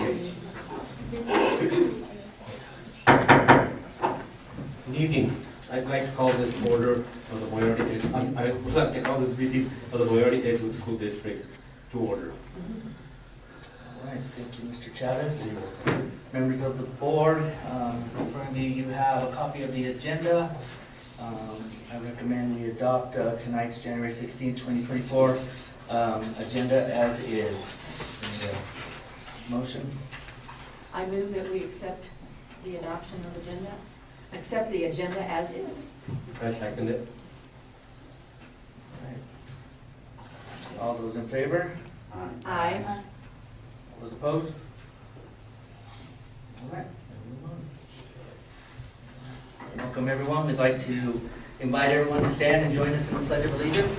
Good evening. I'd like to call this order of the Boyardi, I would like to call this meeting of the Boyardi Edgewood School District to order. All right, thank you, Mr. Chavez. Members of the board, in front of you have a copy of the agenda. I recommend we adopt tonight's January 16, 2024 agenda as is. Motion? I move that we accept the adoption of agenda, accept the agenda as is. I second it. All right. All those in favor? Aye. All those opposed? All right, move on. Welcome, everyone. We'd like to invite everyone to stand and join us in the Pledge of Allegiance.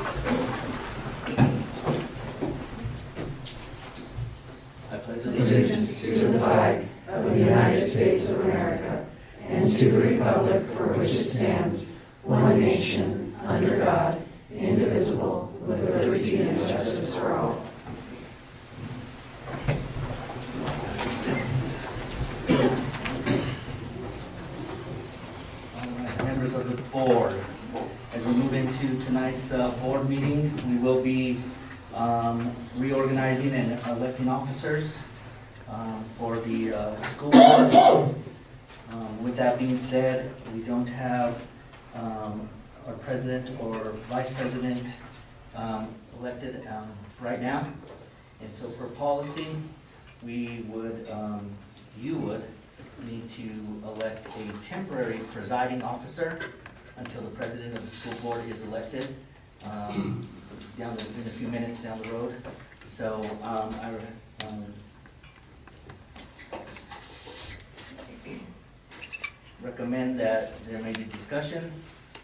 I pledge Allegiance to the flag of the United States of America and to the republic for which it stands, one nation, under God, indivisible, with liberty and justice for all. Members of the board, as we move into tonight's board meeting, we will be reorganizing and electing officers for the school board. With that being said, we don't have our president or vice president elected right now. And so for policy, we would, you would need to elect a temporary presiding officer until the president of the school board is elected in a few minutes down the road. So I recommend that there may be discussion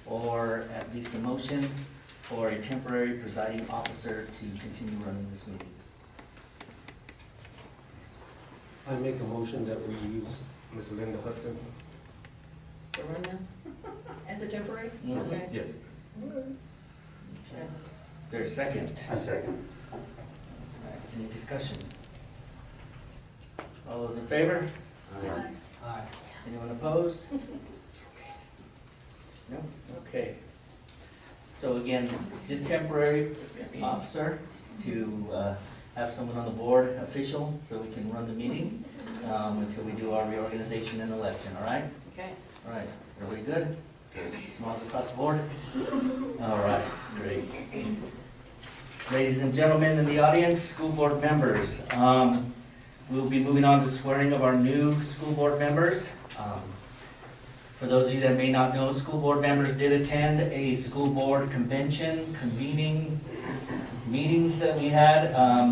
or at least a motion for a temporary presiding officer to continue running this meeting. I make a motion that we use Ms. Linda Hudson. To run now? As a temporary? Yes. Okay. Yes. Is there a second? I second. All right, any discussion? All those in favor? Aye. Anyone opposed? No? Okay. So again, just temporary officer to have someone on the board official so we can run the meeting until we do our reorganization and election, all right? Okay. All right, everybody good? Smiles across the board? All right, great. Ladies and gentlemen in the audience, school board members, we'll be moving on to swearing of our new school board members. For those of you that may not know, school board members did attend a school board convention, convening meetings that we had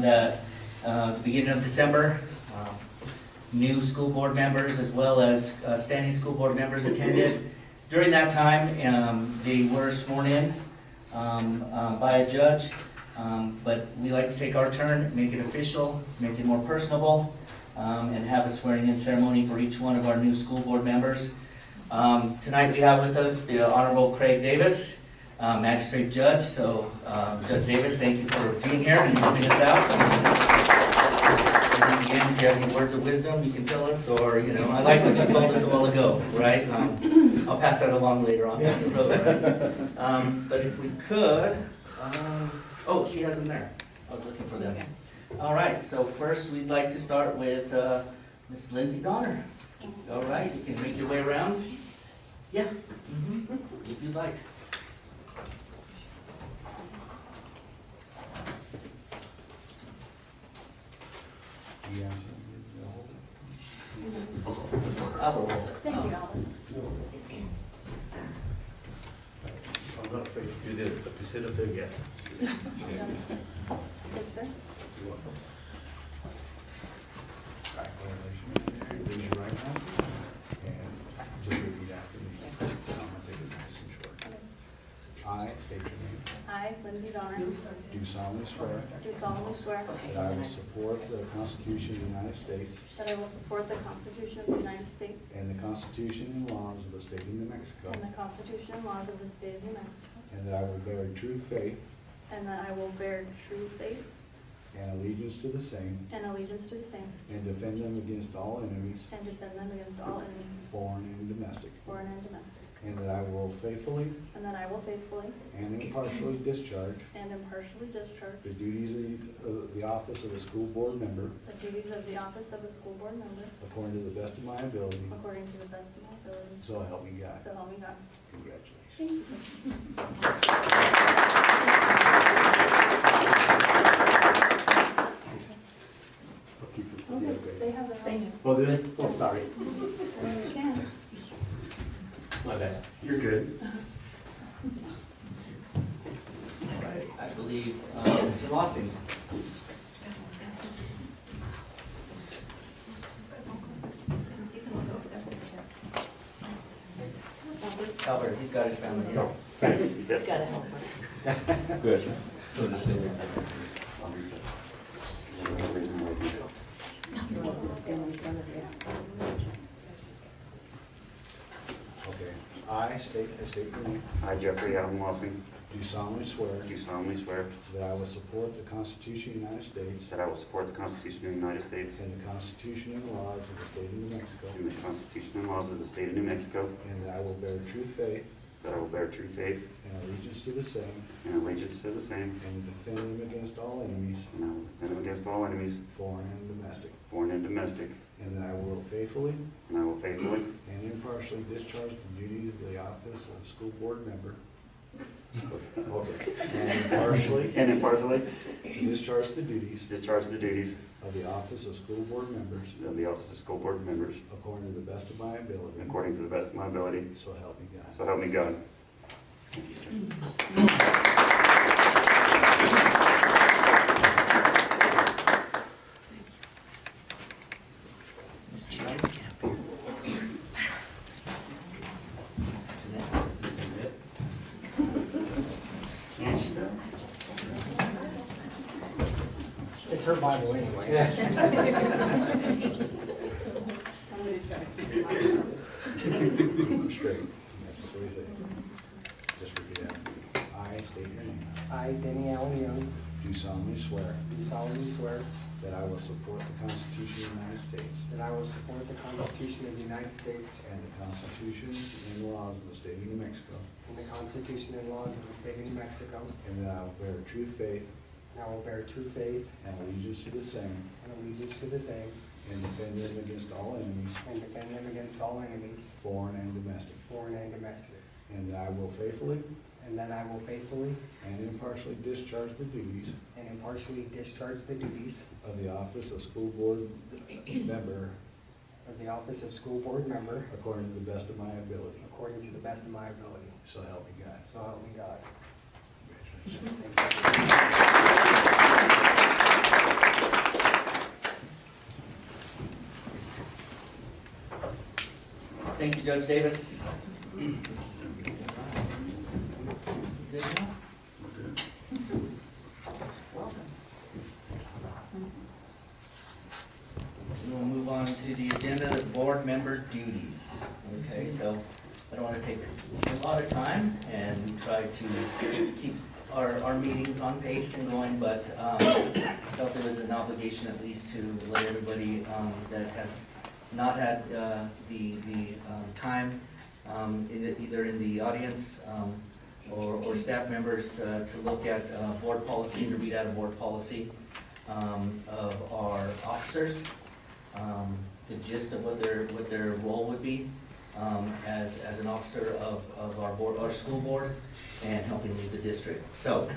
at the beginning of December. New school board members as well as standing school board members attended. During that time, they were sworn in by a judge, but we like to take our turn, make it official, make it more personable, and have a swearing in ceremony for each one of our new school board members. Tonight we have with us the Honorable Craig Davis, Magistrate Judge. So Judge Davis, thank you for being here and helping us out. And again, if you have any words of wisdom, you can tell us, or, you know, I like what you told us a while ago, right? I'll pass that along later on down the road. But if we could, oh, she has them there. I was looking for them. All right, so first we'd like to start with Ms. Lindsay Donner. All right, you can make your way around. Yeah, if you'd like. I will hold it. Thank you, Albert. I'm not afraid to do this, but to sit up there, yes. Thank you, sir. Raise your right hand and just repeat after me. I'm gonna take it nice and short. I state your name. I, Lindsay Donner, Do solemnly swear do solemnly swear that I will support the Constitution of the United States that I will support the Constitution of the United States and the Constitution and laws of the state of New Mexico, and the Constitution and laws of the state of New Mexico, and that I will bear true faith and that I will bear true faith and allegiance to the same, and allegiance to the same, and defend them against all enemies, and defend them against all enemies, foreign and domestic, foreign and domestic, and that I will faithfully and that I will faithfully and impartially discharge and impartially discharge the duties of the office of a school board member the duties of the office of a school board member according to the best of my ability, according to the best of my ability. so help me God. So help me God. Congratulations. Thank you so much. They have their own. Oh, did they? Oh, sorry. You can. My bad. You're good. All right, I believe, Mr. Lossing. Albert, he's got his family here. Thanks. It's gotta help her. Good. Okay. I state your name. I, Jeffrey Adam Lossing, Do solemnly swear do solemnly swear that I will support the Constitution of the United States that I will support the Constitution of the United States and the Constitution and laws of the state of New Mexico, and the Constitution and laws of the state of New Mexico, and that I will bear true faith that I will bear true faith and allegiance to the same, and allegiance to the same, and defend them against all enemies, and I will defend them against all enemies, foreign and domestic, foreign and domestic, and that I will faithfully and I will faithfully and impartially discharge the duties of the office of school board member. Okay. and impartially Discharge the duties discharge the duties of the office of school board members of the office of school board members according to the best of my ability. according to the best of my ability, So help me God. so help me God. Thank you, sir. It's her Bible anyway. I'm straight. That's what we say. Just repeat after me. I state your name. I, Denny Allen Young, Do solemnly swear do solemnly swear that I will support the Constitution of the United States that I will support the Constitution of the United States and the Constitution and laws of the state of New Mexico, and the Constitution and laws of the state of New Mexico, and that I will bear true faith and I will bear true faith and allegiance to the same, and allegiance to the same, and defend them against all enemies, and defend them against all enemies, foreign and domestic, foreign and domestic, and that I will faithfully and that I will faithfully and impartially discharge the duties and impartially discharge the duties of the office of school board member of the office of school board member according to the best of my ability. according to the best of my ability. So help me God. So help me God. Thank you, Judge Davis. Good now? We'll move on to the agenda, the board member duties. Okay, so I don't want to take a lot of time, and we try to keep our meetings on pace and going, but felt there was an obligation at least to let everybody that has not had the time, either in the audience or staff members, to look at board policy and to read out a board policy of our officers, the gist of what their role would be as an officer of our school board and helping lead the district. So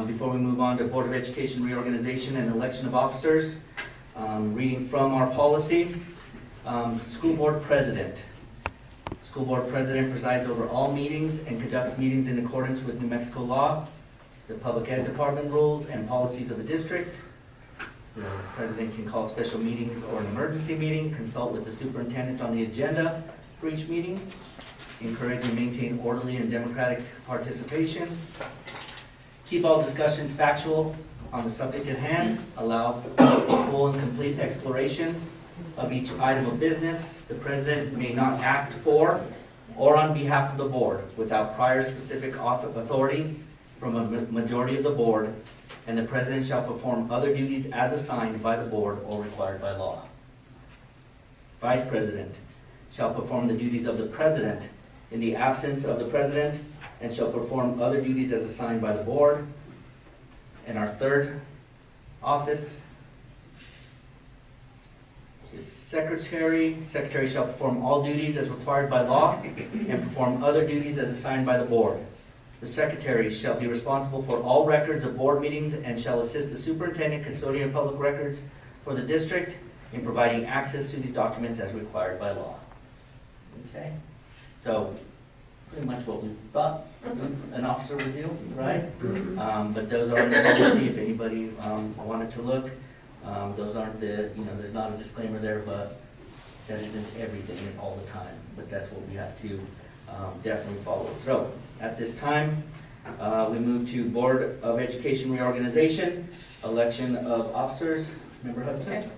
before we move on to Board of Education reorganization and election of officers, reading from our policy, school board president. School board president presides over all meetings and conducts meetings in accordance with New Mexico law, the public ed department rules and policies of the district. The president can call a special meeting or an emergency meeting, consult with the superintendent on the agenda for each meeting, encourage and maintain orderly and democratic participation, keep all discussions factual on the subject at hand, allow for full and complete exploration of each item of business. The president may not act for or on behalf of the board without prior specific authority from a majority of the board, and the president shall perform other duties as assigned by the board or required by law. Vice president shall perform the duties of the president in the absence of the president and shall perform other duties as assigned by the board. And our third office is secretary. Secretary shall perform all duties as required by law and perform other duties as assigned by the board. The secretary shall be responsible for all records of board meetings and shall assist the superintendent, custodian of public records for the district in providing access to these documents as required by law. Okay? So, pretty much what we thought an officer would do, right? But those are the policy, if anybody wanted to look. Those aren't the, there's not a disclaimer there, but that isn't everything all the time. But that's what we have to definitely follow through. At this time, we move to Board of Education reorganization, election of officers. Member Hudson? Okay.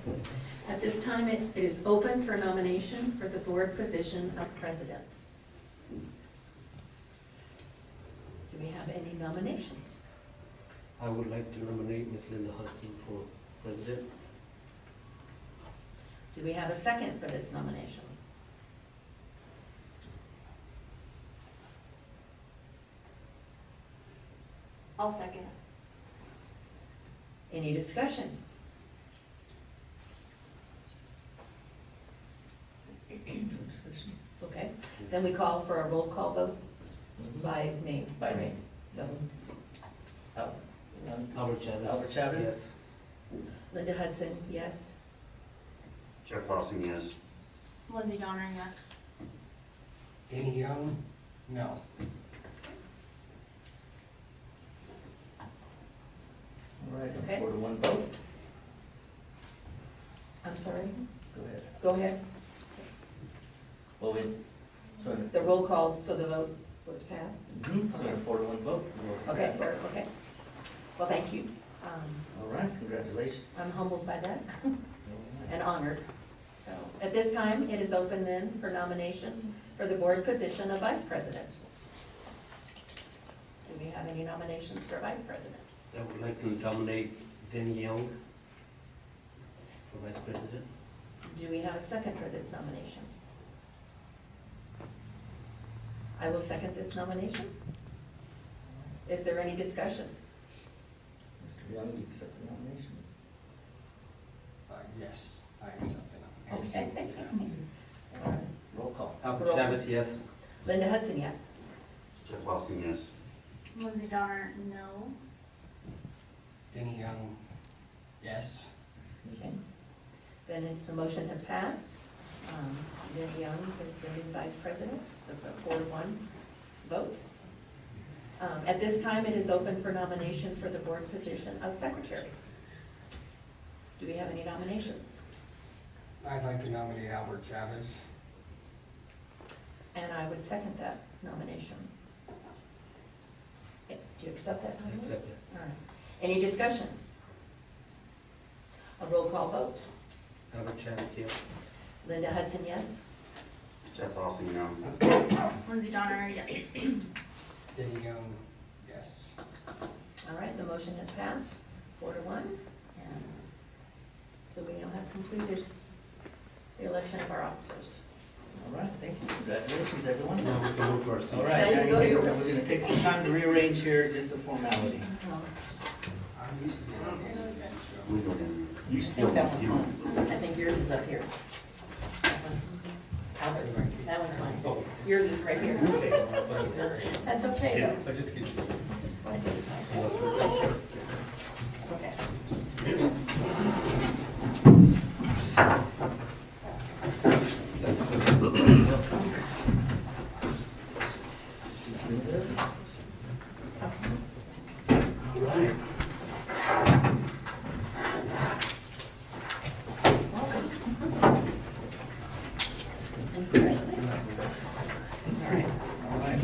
At this time, it is open for nomination for the board position of president. Do we have any nominations? I would like to nominate Ms. Linda Hudson for president. Do we have a second for this nomination? I'll second. Any discussion? Okay, then we call for a roll call vote by name. By name. So Albert Chavez. Albert Chavez? Yes. Linda Hudson, yes. Jeff Lawson, yes. Lindsay Donner, yes. Danny Young, no. All right, Okay. 4-1 vote. I'm sorry, Go ahead. go ahead. Well, sorry. The roll call, so the vote was passed? So a 4-1 vote. Okay, sir, okay. Well, thank you. All right, congratulations. I'm humbled by that and honored. So, at this time, it is open then for nomination for the board position of vice president. Do we have any nominations for vice president? I would like to nominate Danny Young for vice president. Do we have a second for this nomination? I will second this nomination. Is there any discussion? Mr. Young, do you accept the nomination? Yes, I accept the nomination. Okay. All right. Roll call. Albert Chavez, yes. Linda Hudson, yes. Jeff Lawson, yes. Lindsay Donner, no. Danny Young, yes. Okay. Then the motion has passed. Danny Young is the new vice president, the 4-1 vote. At this time, it is open for nomination for the board position of secretary. Do we have any nominations? I'd like to nominate Albert Chavez. And I would second that nomination. Do you accept that I nomination? accept it. All right. Any discussion? A roll call vote. Albert Chavez, yes. Linda Hudson, yes. Jeff Lawson, no. Lindsay Donner, yes. Danny Young, yes. All right, the motion has passed, 4-1. And so we now have completed the election of our officers. All right, thank you. Congratulations, everyone. Now we can move to our seats. All right, Now you go to your list. we're going to take some time to rearrange here, just a formality. I'm used to being on the end, so. We go down. You I still think that want you. one's, I think yours is up here. That one's Albert's. That one's mine. Yours is right here. That's okay, though. Just slide this way. Okay. All right. Welcome. And congratulations. All right. All right.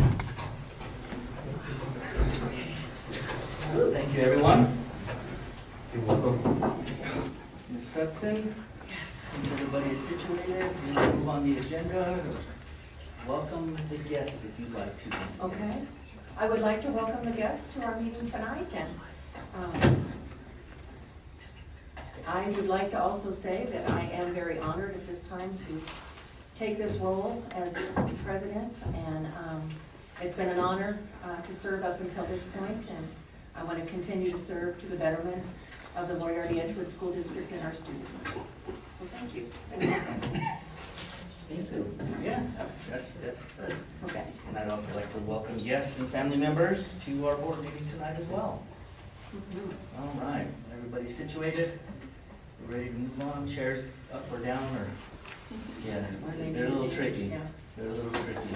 Thank you, everyone. You're welcome. Ms. Hudson, Yes. once everybody is situated, we will move on the agenda. Welcome the guests if you'd like to. Okay. I would like to welcome the guests to our meeting tonight, and I would like to also say that I am very honored at this time to take this role as president, and it's been an honor to serve up until this point, and I want to continue to serve to the betterment of the Moriarty Edgewood School District and our students. So thank you. Thank you. Yeah, that's good. Okay. And I'd also like to welcome guests and family members to our board meeting tonight as well. All right, everybody situated? We're ready to move on? Chairs up or down, or? Yeah, they're a little tricky. Yeah. They're a little tricky.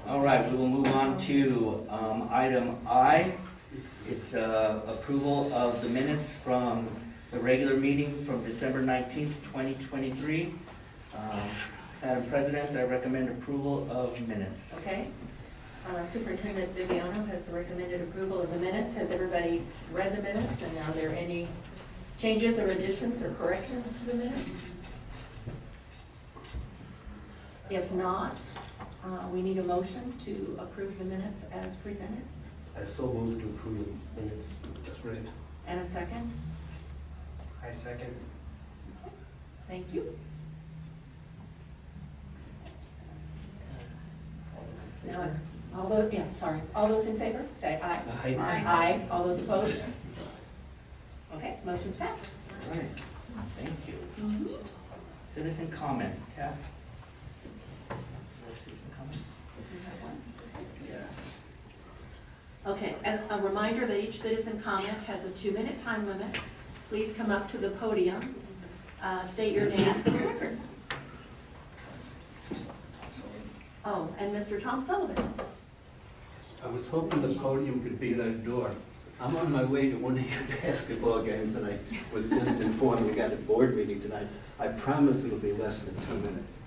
All right, we will move on to item I. It's approval of the minutes from the regular meeting from December 19th, 2023. Madam President, I recommend approval of minutes. Okay. Superintendent Viviano has recommended approval of the minutes. Has everybody read the minutes, and are there any changes or additions or corrections to the minutes? If not, we need a motion to approve the minutes as presented. I so moved to approve the minutes. That's right. And a second? I second. Thank you. Now it's, all those in favor, say aye. Aye. Aye. All those opposed? Okay, motion's passed. All right, thank you. Citizen comment, Kath? Citizen comment? Yes. Okay, as a reminder that each citizen comment has a 2-minute time limit. Please come up to the podium, state your name for the record. Oh, and Mr. Tom Sullivan. I was hoping the podium could be that door. I'm on my way to one of your basketball games, and I was just informed we got a board meeting tonight. I promise it'll be less than 2 minutes.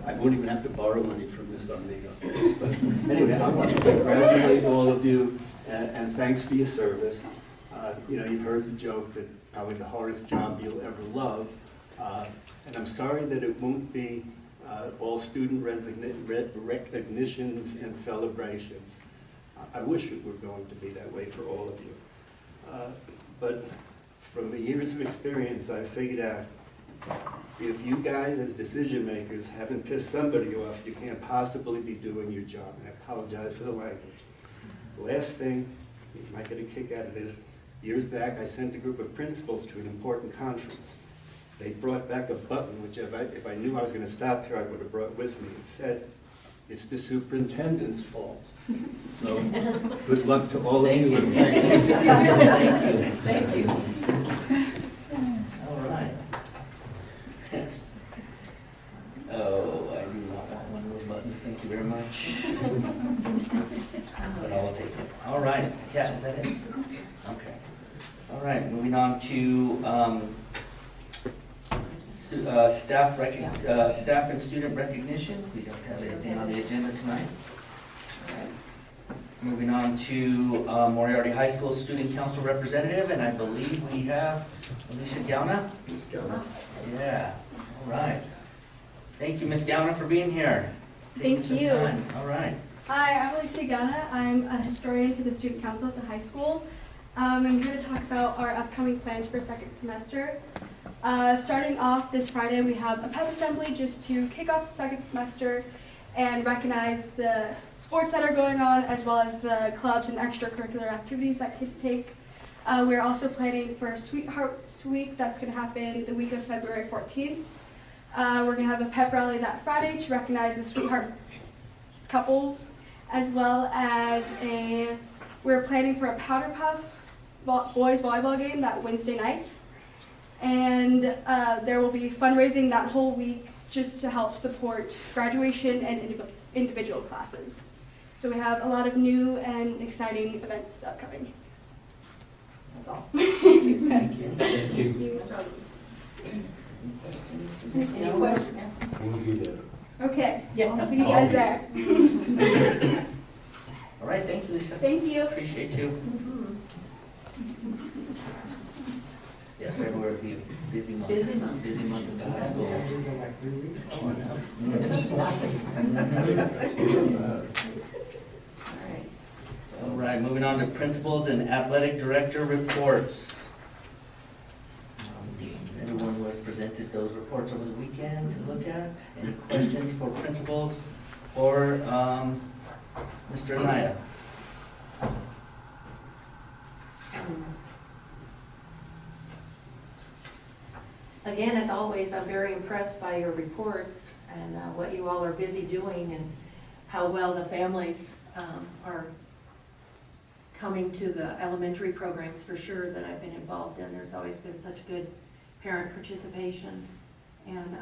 I won't even have to borrow money from Miss Amigo. But anyway, I want to congratulate all of you, and thanks for your service. You know, you've heard the joke that probably the hardest job you'll ever love, and I'm sorry that it won't be all student recognitions and celebrations. I wish it were going to be that way for all of you. But from years of experience, I figured out if you guys as decision makers haven't pissed somebody off, you can't possibly be doing your job. And I apologize for the language. Last thing, you might get a kick out of this. Years back, I sent a group of principals to an important conference. They brought back a button, which if I knew I was going to stop here, I would have brought with me. It said, "It's the superintendent's fault." So, good luck to all of you. And thanks. Thank you. All right. Oh, I do not want one of those buttons, thank you very much. But I will take it. All right, Kat, is that it? Okay. All right, moving on to staff and student recognition. We don't have anything on the agenda tonight. Moving on to Moriarty High School Student Council Representative, and I believe we have Alicia Gauna. Ms. Geller. Yeah, all right. Thank you, Ms. Gauna, for being here. Taking Thank some you. time. All right. Hi, I'm Alicia Gauna. I'm a historian for the Student Council at the high school. I'm here to talk about our upcoming plans for second semester. Starting off this Friday, we have a pep assembly just to kick off the second semester and recognize the sports that are going on, as well as the clubs and extracurricular activities that kids take. We're also planning for Sweethearts Week that's going to happen the week of February 14th. We're going to have a pep rally that Friday to recognize the Sweetheart couples, as well as we're planning for a Powder Puff boys volleyball game that Wednesday night. And there will be fundraising that whole week just to help support graduation and individual classes. So we have a lot of new and exciting events upcoming. That's all. Thank you. Thank you. Any questions? We'll be there. Okay, Yeah. I'll see you guys there. All right, thank you, Lisa. Thank you. Appreciate you. Yes, February will be a busy month. Busy month. Busy month at the high school. These are like 3 weeks. All right. All right. right, moving on to principals and athletic director reports. Everyone was presented those reports over the weekend to look at. Any questions for principals or Mr. Anaya? Again, as always, I'm very impressed by your reports and what you all are busy doing and how well the families are coming to the elementary programs for sure that I've been involved in. There's always been such good parent participation, and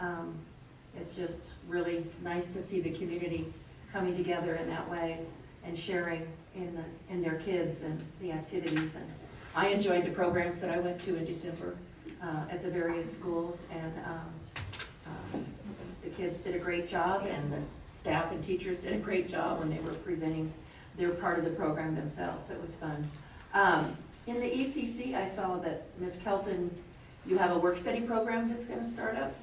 it's just really nice to see the community coming together in that way and sharing in their kids and the activities. And I enjoyed the programs that I went to in December at the various schools, and the kids did a great job, and the staff and teachers did a great job when they were presenting their part of the program themselves. It was fun. In the ECC, I saw that Ms. Kelton, you have a work study program that's going to start up.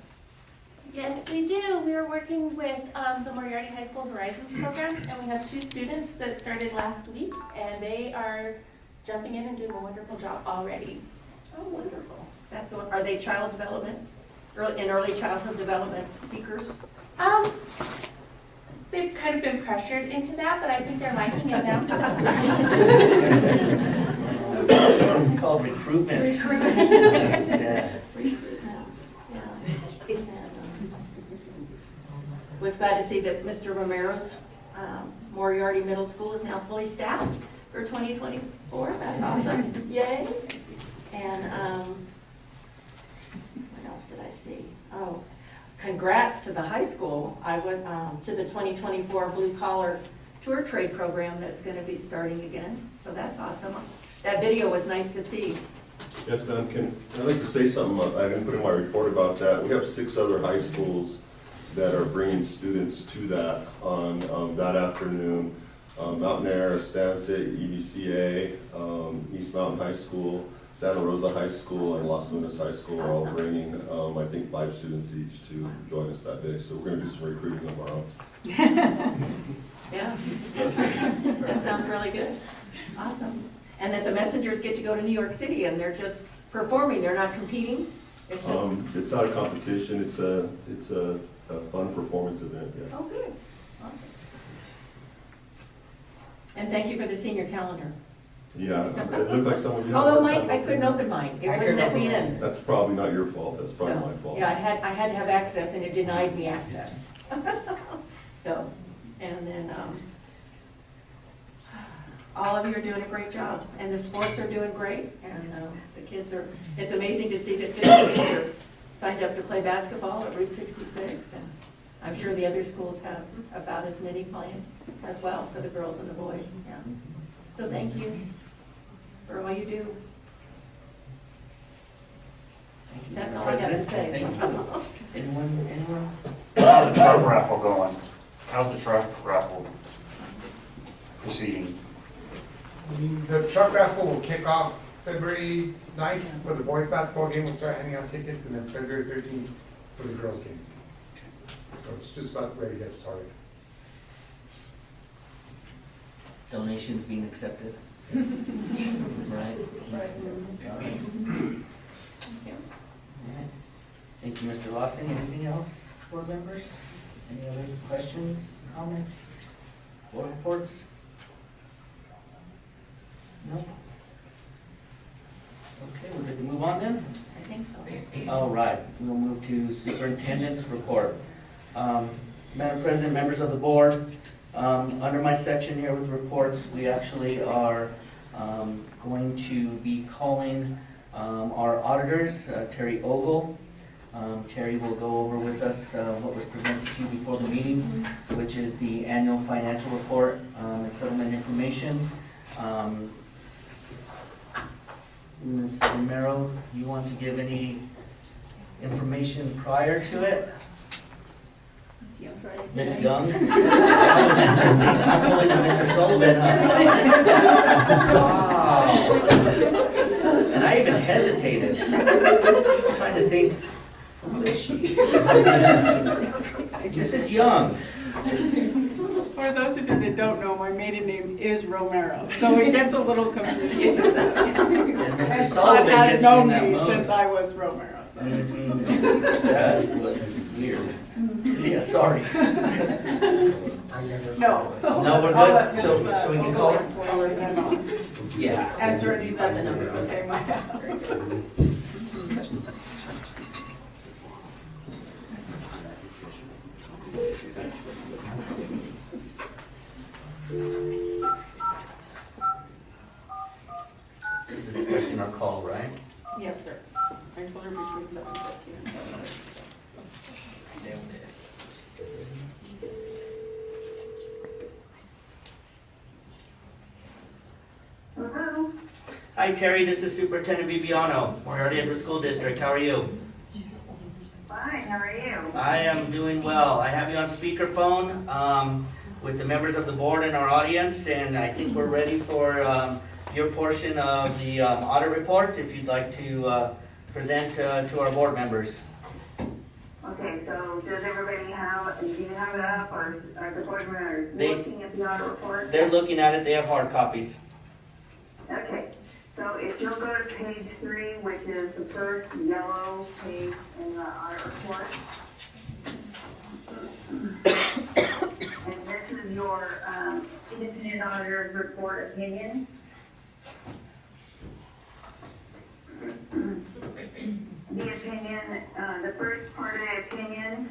Yes, we do. We are working with the Moriarty High School Horizons program, and we have 2 students that started last week, and they are jumping in and doing a wonderful job already. Oh, wonderful. That's what, are they child development, early childhood development seekers? They've kind of been pressured into that, but I think they're liking it now. It's called recruitment. Yeah. Was glad to see that Mr. Romero's Moriarty Middle School is now fully staffed for 2024. That's awesome. Yay. And what else did I see? Oh, congrats to the high school. I went to the 2024 Blue Collar Tour Trade Program that's going to be starting again. So that's awesome. That video was nice to see. Yes, ma'am. I'd like to say something. I didn't put in my report about that. We have 6 other high schools that are bringing students to that on that afternoon. Mountain Air, Stansett, EBCA, East Mountain High School, Santa Rosa High School, and Los Lunas High School are all bringing, I think, 5 students each to join us that day. So we're going to do some recruiting of our own. Yeah. That sounds really good. Awesome. And that the messengers get to go to New York City and they're just performing. They're not competing. It's just. It's not a competition. It's a fun performance event. Yes. Oh, good. Awesome. And thank you for the senior calendar. Yeah, it looked like someone you had. Although mine, I couldn't open mine. It wouldn't let me in. That's probably not your fault. That's probably So, my fault. Yeah, I had to have access and it denied me access. So, and then, all of you are doing a great job, and the sports are doing great, and the kids are, it's amazing to see that 50 kids are signed up to play basketball at Route 66, and I'm sure the other schools have about as many playing as well for the girls and the boys, yeah. So thank you for all you do. Thank you, That's Mr. all I got to President. say. Thank you. Anyone? How's the truck raffle going? How's the truck raffle proceeding? The truck raffle will kick off February 9th for the boys basketball game. We'll start handing out tickets, and then February 13th for the girls game. So it's just about ready to get started. Donations being accepted. Right? Right. All right. Thank you, Mr. Lawson. Anything else, board members? Any other questions, comments, board reports? No? Okay, we're good to move on then? I think so. All right, we'll move to superintendent's report. Madam President, members of the board, under my section here with reports, we actually are going to be calling our auditors, Terry Ogle. Terry will go over with us what was presented to you before the meeting, which is the annual financial report and settlement information. Ms. Romero, you want to give any information prior to it? Ms. Young? That was interesting. I'm pulling to Mr. Sullivan, huh? Wow. And I even hesitated. Trying to think, who is she? This is Young. For those of you that don't know, my maiden name is Romero, so it gets a little confusing. And Mr. And Sullivan Todd has gets known in that me mode. since I was Romero. So. That was weird. Yeah, sorry. No. No, we're I'll good. let So Miss, we can I'll call let it? Miss Spoiler then on. Yeah. Answer any of the numbers, okay, my bad. She's expecting our call, right? Yes, sir. I told her between 7:15 and 7:30. Hello. Hi, Terry. This is Superintendent Bibiano, Moriarty Edgewood School District. How are you? Fine, how are you? I am doing well. I have you on speakerphone with the members of the board and our audience, and I think we're ready for your portion of the audit report, if you'd like to present to our board members. Okay, so does everybody have, do you have it up, or are the board members They- looking at the audit report? They're looking at it. They have hard copies. Okay, so if you'll go to page 3, which is the first yellow page in the audit report. And this is your independent auditor's report opinion. The opinion, the first part of the opinion,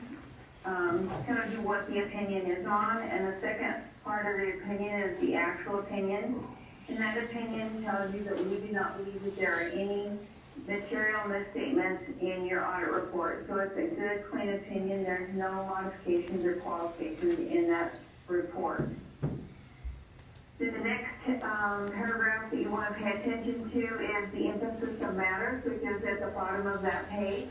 tells you what the opinion is on, and the second part of the opinion is the actual opinion. And that opinion tells you that we do not believe that there are any material misstatements in your audit report. So it's a good, clean opinion. There's no modifications or qualifications in that report. Then the next paragraph that you want to pay attention to is the emphasis of matters, which is at the bottom of that page.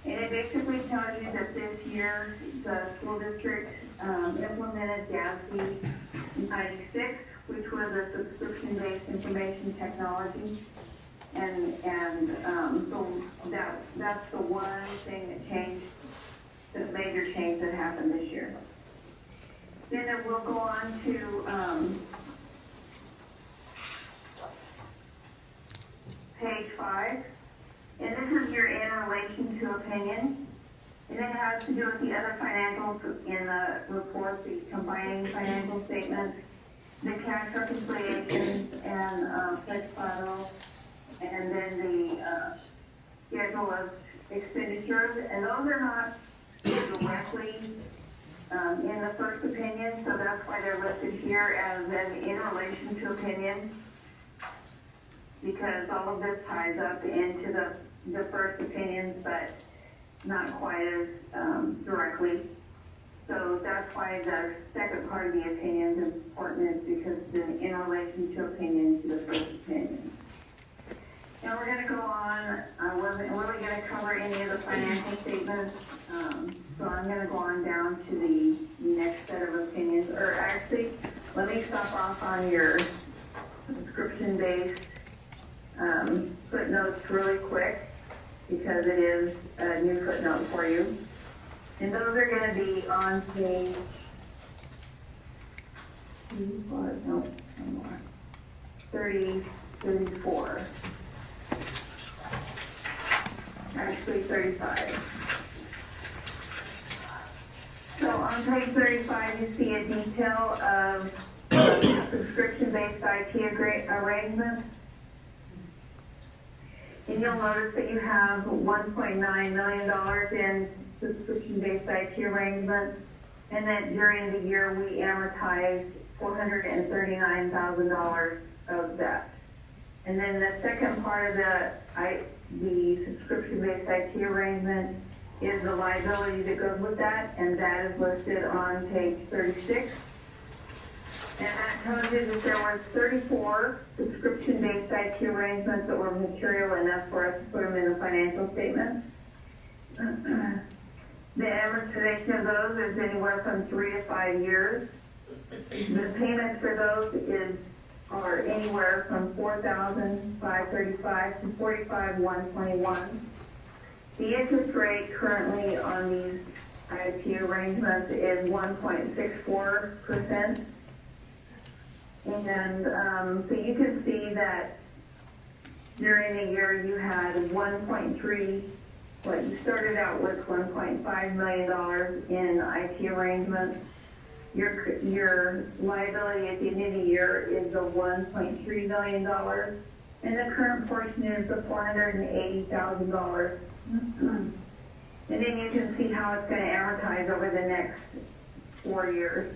And it basically tells you that this year the school district implemented GASB 96, which was a subscription-based information technology. And so that's the one thing that changed, the major change that happened this year. Then it will go on to page 5, and this is your in relation to opinion, and it has to do with the other financials in the report, the combining financial statements, the cash reconciliation and flex file, and then the schedule of expenditures, and those are not directly in the first opinion, so that's why they're listed here as an in relation to opinion, because all of this ties up into the first opinions, but not quite as directly. So that's why the second part of the opinion is important, is because it's in relation to opinion to the first opinion. Now we're going to go on. I wasn't really going to cover any of the financial statements, so I'm going to go on down to the next set of opinions. Or actually, let me stop off on your subscription-based footnotes really quick, because it is a new footnote for you. And those are going to be on page 34. Actually 35. So on page 35, you see a detail of subscription-based IT arrangements. And you'll notice that you have $1.9 million in subscription-based IT arrangements, and that during the year we amortized $439,000 of that. And then the second part of the subscription-based IT arrangement is the liability that goes with that, and that is listed on page 36. And that tells you that there were 34 subscription-based IT arrangements that were material enough for us to put them in the financial statements. The amortization of those is anywhere from 3 to 5 years. The payments for those are anywhere from $4,535 to $45,121. The interest rate currently on these IT arrangements is 1.64%. And so you can see that during the year you had 1.3, what you started out with $1.5 million in IT arrangements. Your liability at the end of the year is the $1.3 million, and the current portion is the $480,000. And then you can see how it's going to amortize over the next 4 years.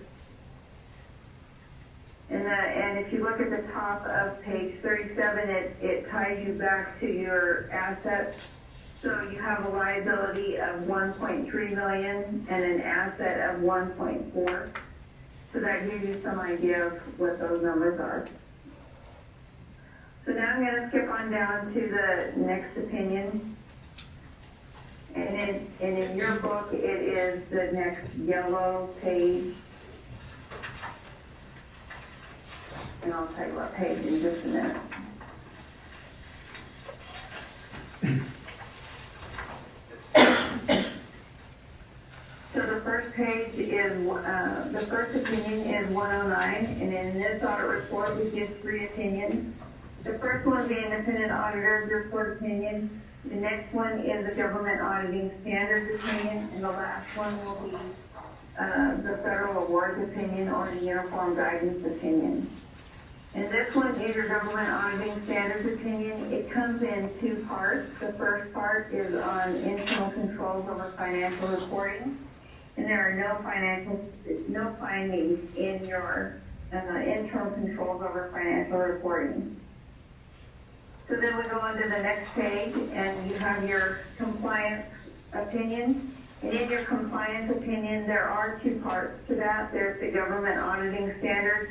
And if you look at the top of page 37, it ties you back to your assets. So you have a liability of 1.3 million and an asset of 1.4. So that gives you some idea of what those numbers are. So now I'm going to skip on down to the next opinion. And in your book, it is the next yellow page. And I'll tell you what page in just a minute. So the first page is, the first opinion is 109, and in this audit report, we give 3 opinions. The first one is the independent auditor's report opinion. The next one is the government auditing standards opinion, and the last one will be the federal awards opinion or the uniform guidance opinion. And this one is your government auditing standards opinion. It comes in 2 parts. The first part is on internal controls over financial reporting. And there are no findings in your internal controls over financial reporting. So then we go on to the next page, and you have your compliance opinion. And in your compliance opinion, there are 2 parts to that. There's the government auditing standards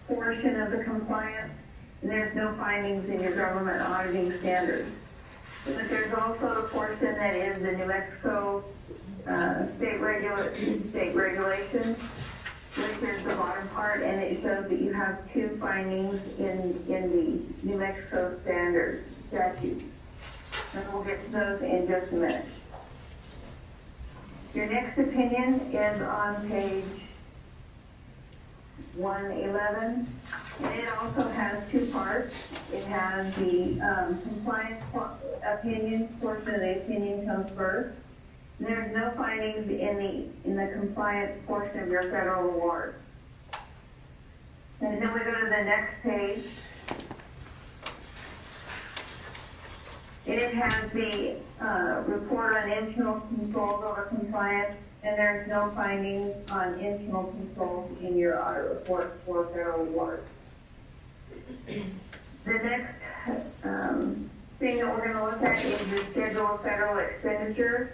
portion of the compliance, and there's no findings in your government auditing standards. But there's also the portion that is the New Mexico state regulations, which is the bottom part, and it shows that you have 2 findings in the New Mexico standard statute. And we'll get to those in just a minute. Your next opinion is on page 111, and it also has 2 parts. It has the compliance opinion portion of the opinion comes first. And there's no findings in the compliance portion of your federal award. And then we go to the next page. And it has the report on internal controls over compliance, and there's no findings on internal controls in your audit report for federal awards. The next thing that we're going to look at is your schedule of federal expenditures.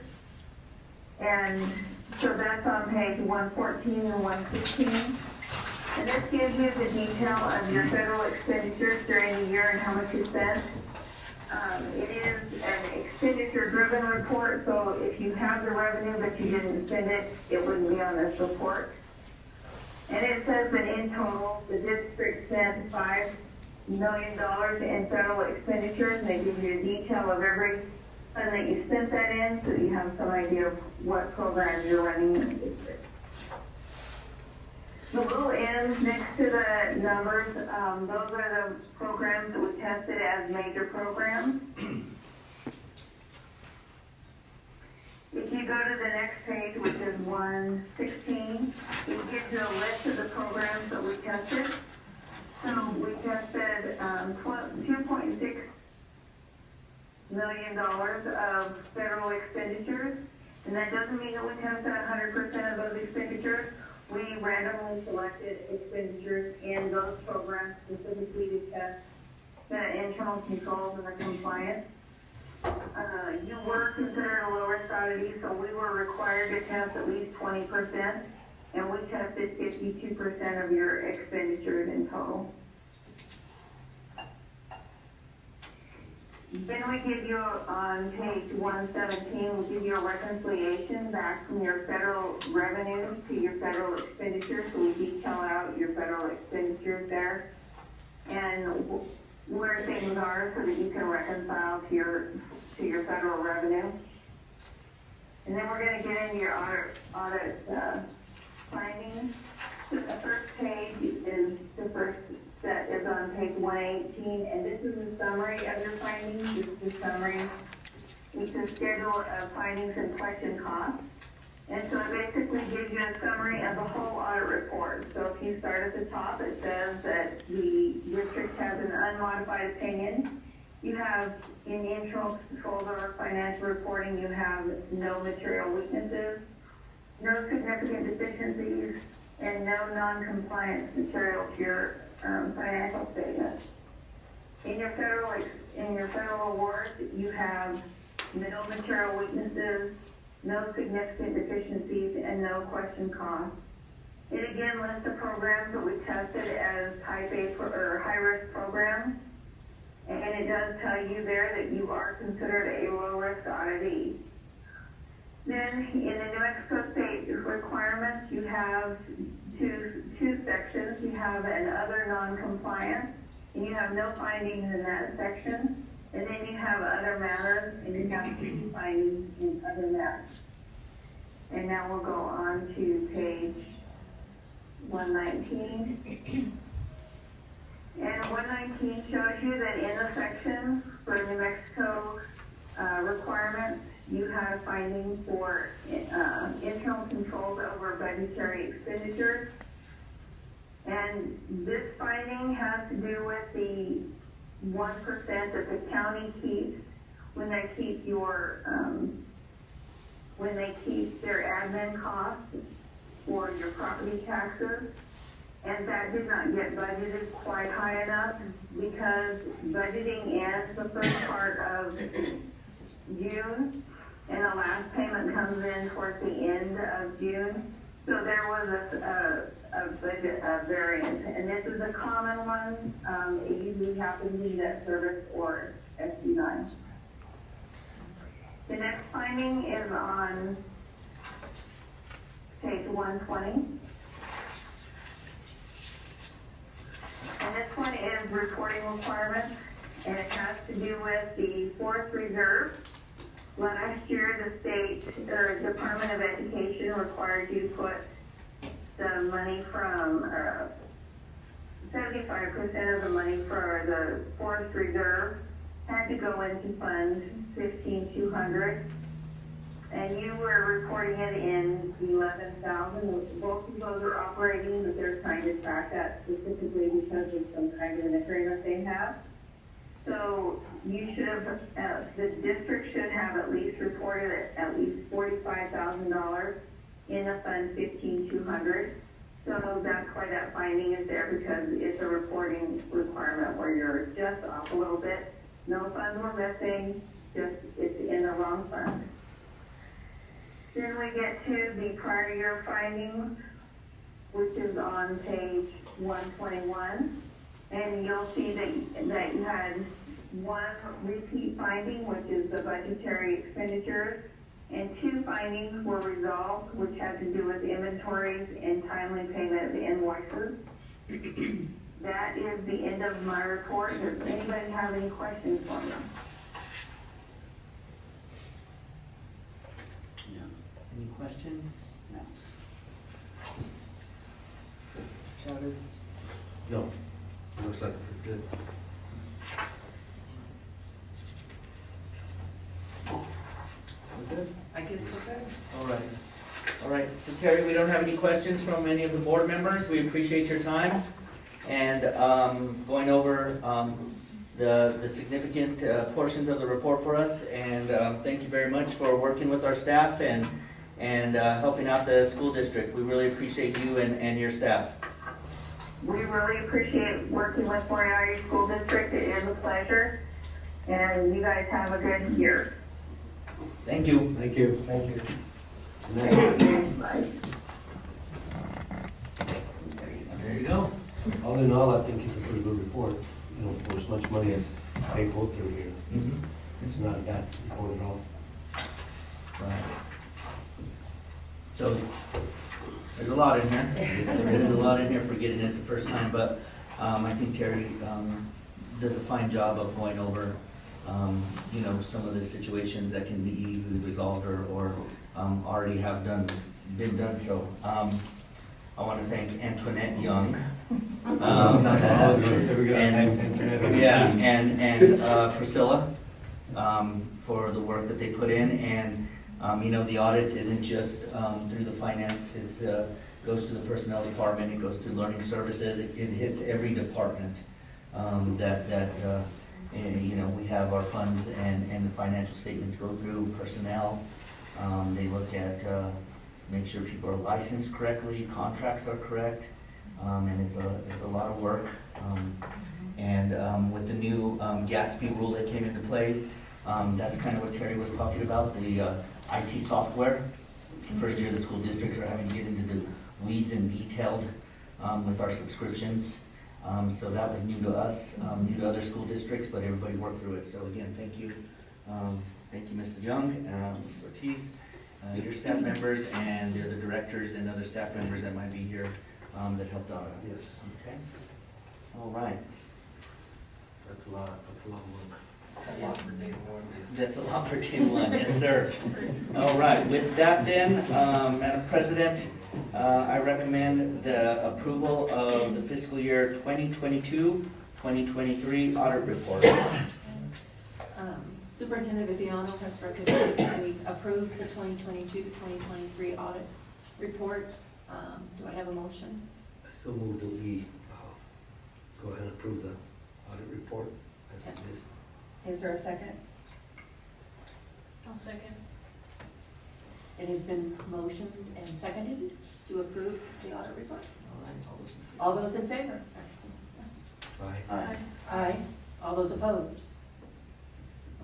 And so that's on page 114 and 116. And this gives you the detail of your federal expenditures during the year and how much you spent. It is an expenditure-driven report, so if you have the revenue but you didn't spend it, it wouldn't be on this report. And it says that in total, the district spent $5 million in federal expenditures, and they give you a detail of every fund that you spent that in, so that you have some idea of what programs you're running in the district. The little N's next to the numbers, those are the programs that we tested as major programs. If you go to the next page, which is 116, it gives you a list of the programs that we tested. So we tested $2.6 million of federal expenditures, and that doesn't mean that we tested 100% of those expenditures. We randomly selected expenditures in those programs specifically to test the internal controls and the compliance. You were considered a low-risk auditee, so we were required to test at least 20%, and we tested 52% of your expenditures in total. Then we give you, on page 117, we give you a reconciliation back from your federal revenue to your federal expenditures. So we detail out your federal expenditures there and where things are so that you can reconcile to your federal revenue. And then we're gonna get into your audit findings. So the first page is, the first set is on page 118, and this is a summary of your findings. This is the summary. It's a schedule of findings and question costs. And so it basically gives you a summary of the whole audit report. So if you start at the top, it says that the district has an unmodified opinion. You have, in the internal controls over financial reporting, you have no material weaknesses, no significant deficiencies, and no non-compliance material to your financial statements. In your federal awards, you have no material weaknesses, no significant deficiencies, and no question costs. It again lists the programs that we tested as type A or high-risk programs, and it does tell you there that you are considered a low-risk auditee. Then in the New Mexico State requirements, you have two sections. You have an other non-compliance, and you have no findings in that section. And then you have other matters, and you have 2 findings in other matters. And now we'll go on to page 119. And 119 shows you that in the section for New Mexico requirements, you have findings for internal controls over budgetary expenditures. And this finding has to do with the 1% that the county keeps when they keep their admin costs for your property taxes. And that did not get budgeted quite high enough because budgeting ends the first part of June and the last payment comes in towards the end of June. So there was a budget variance, and this is a common one. It usually happens in debt service or SB9. The next finding is on page 120. And this one is reporting requirements, and it has to do with the forest reserve. Last year, the state or Department of Education required you to put the money from 75% of the money for the forest reserve had to go into Fund 15200, and you were reporting it in 11,000. Both of those are operating, but they're trying to track that specifically because of some kind of an agreement they have. So you should have, the district should have at least reported at least $45,000 in the Fund 15200. So that's why that finding is there, because it's a reporting requirement where you're just off a little bit. No funds were missing, just it's in the wrong fund. Then we get to the prior year findings, which is on page 121. And you'll see that you had one repeat finding, which is the budgetary expenditures, and 2 findings were resolved, which had to do with inventories and timely payment of invoices. That is the end of my report. Does anybody have any questions for me? No. Any questions? No. Mr. Chavez? No, looks like it's good. We're good? I guess we're good. All right. All right, so Terry, we don't have any questions from any of the board members. We appreciate your time and going over the significant portions of the report for us. And thank you very much for working with our staff and helping out the school district. We really appreciate you and your staff. We really appreciate working with Moriarty School District. It is a pleasure. And you guys have a good year. Thank you. Thank you. Thank you. Bye. There you go. All in all, I think it's a pretty good report, you know, for as much money as they go through here. Mhm. It's not a bad report at all. Right. So, there's a lot in here. There's a lot in here for getting it the first time, but I think Terry does a fine job of going over you know, some of the situations that can be easily resolved or already have been done so. I want to thank Antoinette Young. And Priscilla for the work that they put in. And, you know, the audit isn't just through the finance, it goes to the personnel department, it goes to learning services, it hits every department and, you know, we have our funds and the financial statements go through personnel. They look at, make sure people are licensed correctly, contracts are correct, and it's a lot of work. And with the new Gatsby rule that came into play, that's kind of what Terry was talking about, the IT software. First year the school districts are having to get into the weeds and detailed with our subscriptions. So that was new to us, new to other school districts, but everybody worked through it. So again, thank you. Thank you, Mrs. Young, Mrs. Ortiz, your staff members, and the other directors and other staff members that might be here that helped out. Yes. Okay. All right. That's a lot of work. That's a lot for day one. That's a lot for day one, yes, sir. All right, with that then, Madam President, I recommend the approval of the fiscal year 2022-2023 audit report. Superintendent Viviano has recommended that we approve the 2022-2023 audit report. Do I have a motion? So move that we go ahead and approve the audit report as it is. Is there a second? I'll second. It has been motioned and seconded to approve the audit report. All right, All those in favor? Aye. Aye. Aye. All those opposed?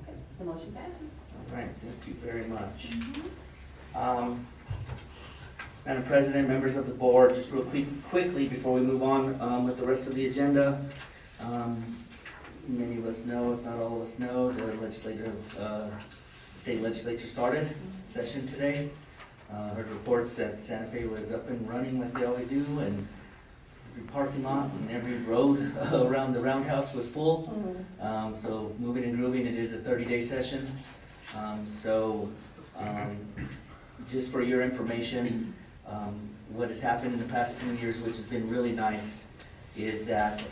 Okay, the motion passes. All right, thank you very much. Madam President, members of the board, just real quickly before we move on with the rest of the agenda. Many of us know, if not all of us know, the state legislature started session today. Heard reports that Santa Fe was up and running like they always do, and every parking lot and every road around the roundhouse was full. So moving and grooving, it is a 30-day session. Just for your information, what has happened in the past few years, which has been really nice, is that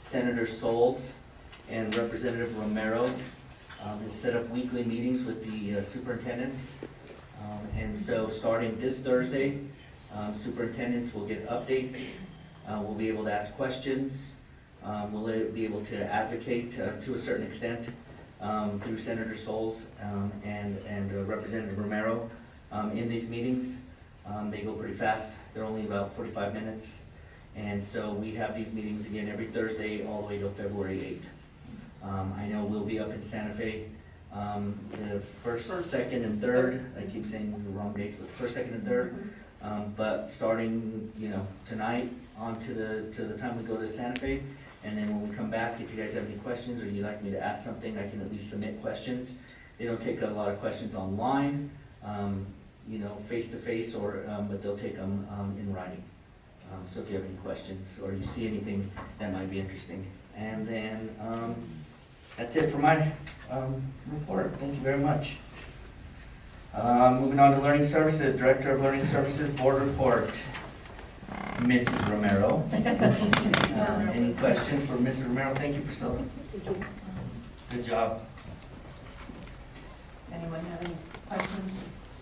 Senator Souls and Representative Romero has set up weekly meetings with the superintendents. And so starting this Thursday, superintendents will get updates. We'll be able to ask questions. We'll be able to advocate to a certain extent through Senator Souls and Representative Romero in these meetings. They go pretty fast. They're only about 45 minutes. And so we have these meetings again every Thursday all the way till February 8th. I know we'll be up in Santa Fe the first, second, and third. I keep saying the wrong dates, but first, second, and third. But starting, tonight on to the time we go to Santa Fe, and then when we come back, if you guys have any questions or you'd like me to ask something, I can at least submit questions. They don't take a lot of questions online, face to face, but they'll take them in writing. So if you have any questions or you see anything that might be interesting. And then that's it for my report. Thank you very much. Moving on to Learning Services, Director of Learning Services, Board Report, Mrs. Romero. Any questions for Mrs. Romero? Thank you, Priscilla. Thank you. Good job. Anyone have any questions?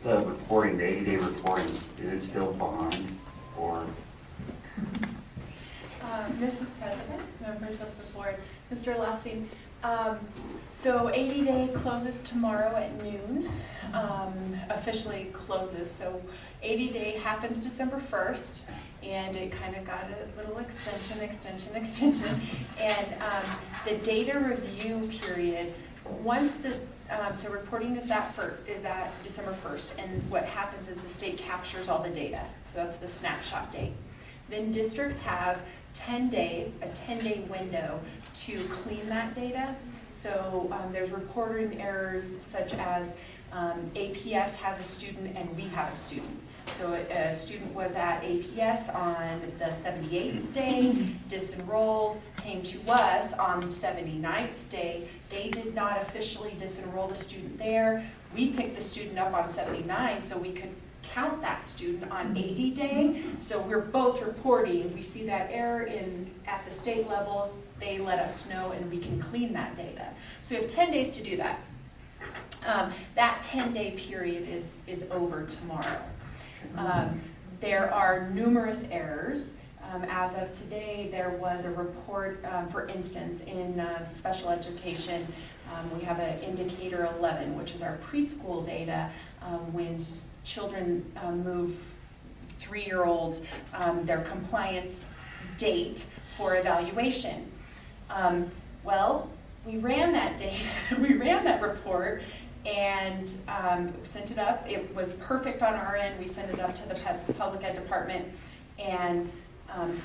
The reporting, the 80-day reporting, is it still behind or? Mrs. President, members of the board, Mr. Lassing, so 80-day closes tomorrow at noon, officially closes. So 80-day happens December 1st, and it kind of got a little extension. And the data review period, once so reporting is that December 1st, and what happens is the state captures all the data. So that's the snapshot date. Then districts have 10 days, a 10-day window to clean that data. So there's reporting errors such as APS has a student and we have a student. So a student was at APS on the 78th day, disenrolled, came to us on the 79th day. They did not officially disenroll the student there. We picked the student up on 79 so we could count that student on 80 day. So we're both reporting. We see that error at the state level. They let us know and we can clean that data. So we have 10 days to do that. That 10-day period is over tomorrow. There are numerous errors. As of today, there was a report, for instance, in special education, we have an indicator 11, which is our preschool data. When children move 3-year-olds, their compliance date for evaluation. Well, we ran that data, we ran that report, and sent it up. It was perfect on our end. We sent it up to the public ed department, and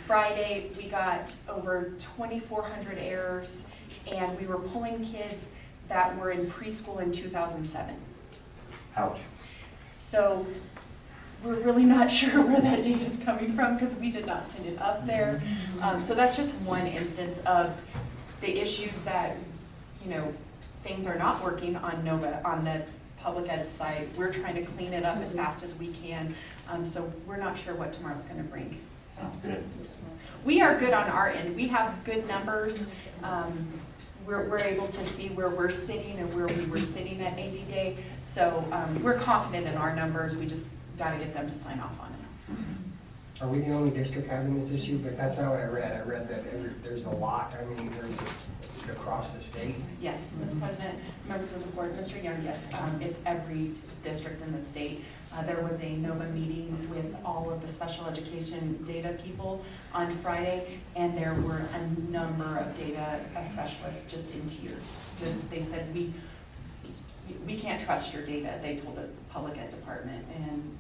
Friday we got over 2,400 errors, and we were pulling kids that were in preschool in 2007. Ouch. So we're really not sure where that data is coming from because we did not send it up there. So that's just one instance of the issues that, things are not working on NOVA, on the public ed side. We're trying to clean it up as fast as we can. So we're not sure what tomorrow's going to bring. Good. We are good on our end. We have good numbers. We're able to see where we're sitting and where we were sitting at 80 day. So we're confident in our numbers. We just got to get them to sign off on it. Are we the only district having this issue? But that's not what I read. I read that there's a lot. I mean, there's across the state. Yes, Ms. President, members of the board, Mr. Young, yes, it's every district in the state. There was a NOVA meeting with all of the special education data people on Friday, and there were a number of data specialists just in tears. They said, we can't trust your data, they told the public ed department, and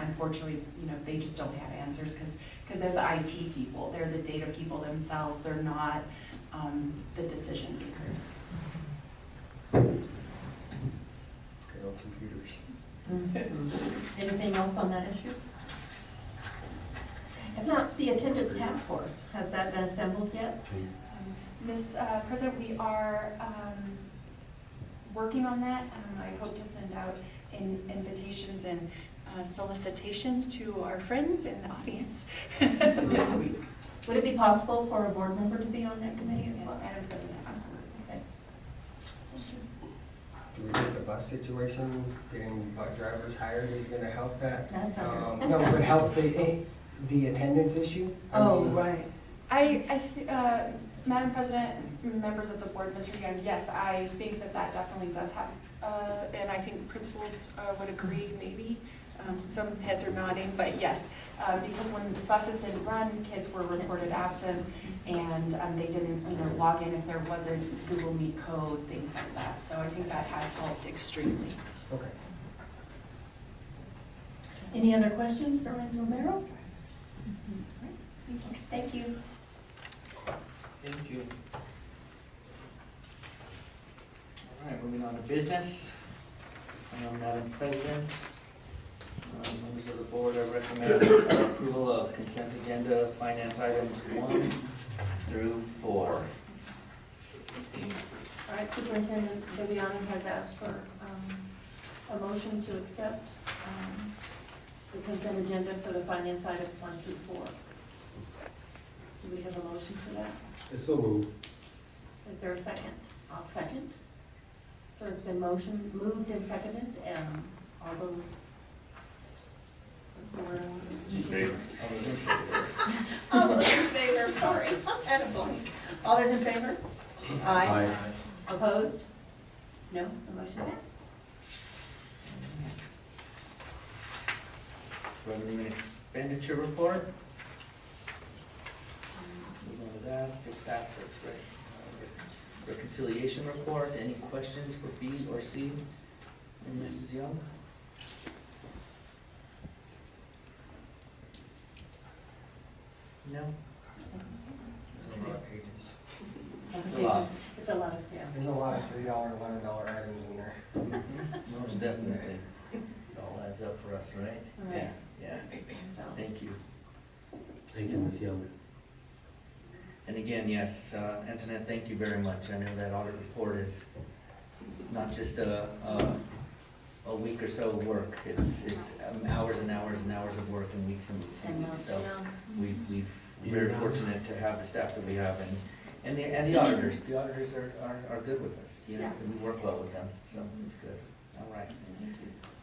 unfortunately, they just don't have answers because they're the IT people, they're the data people themselves, they're not the decision makers. Good old computers. Anything else on that issue? If not, the attendance task force, has that been assembled yet? Ms. President, we are working on that. I hope to send out invitations and solicitations to our friends in the audience this week. Would it be possible for a board member to be on that committee as Yes, well? Madam President, absolutely. Okay. Do we think the bus situation, getting bus drivers hired is going to help that? That's No, it would help the attendance issue? Right. Madam President, members of the board, Mr. Young, yes, I think that definitely does have, and I think principals would agree, maybe. Some heads are nodding, but yes, because when buses didn't run, kids were reported absent, and they didn't, log in if there wasn't Google Meet code, things like that. So I think that has helped extremely. Okay. Any other questions for Ms. Romero? Thank you. Thank you. All right, moving on to business. Madam President, members of the board, I recommend approval of consent agenda finance items 1 through 4. All right, Superintendent Viviani has asked for a motion to accept the consent agenda for the finance items 1 through 4. Do we have a motion to that? It's so moved. Is there a second? I'll second. So it's been moved and seconded, and all those. What's the word? In favor. All those in favor, sorry, I'm at a blank. All those in favor? Aye. Opposed? No, the motion passed. Revenue and expenditure report. Move on to that, fixed assets, right? Reconciliation report, any questions for B or C? And Mrs. Young? No? There's a lot of pages. It's a lot. It's a lot of, yeah. There's a lot of $3, $11 items in there. Most definitely. It all adds up for us, right? Right. Yeah. Yeah, So, thank you. Thank you, Ms. Young. And again, yes, Antoinette, thank you very much. I know that audit report is not just a week or so of work. It's hours and hours and hours of work and weeks and weeks and weeks. So we're very fortunate to have the staff that we have and the auditors. The auditors are good with us, you know, and we work well with them, so it's good. All right.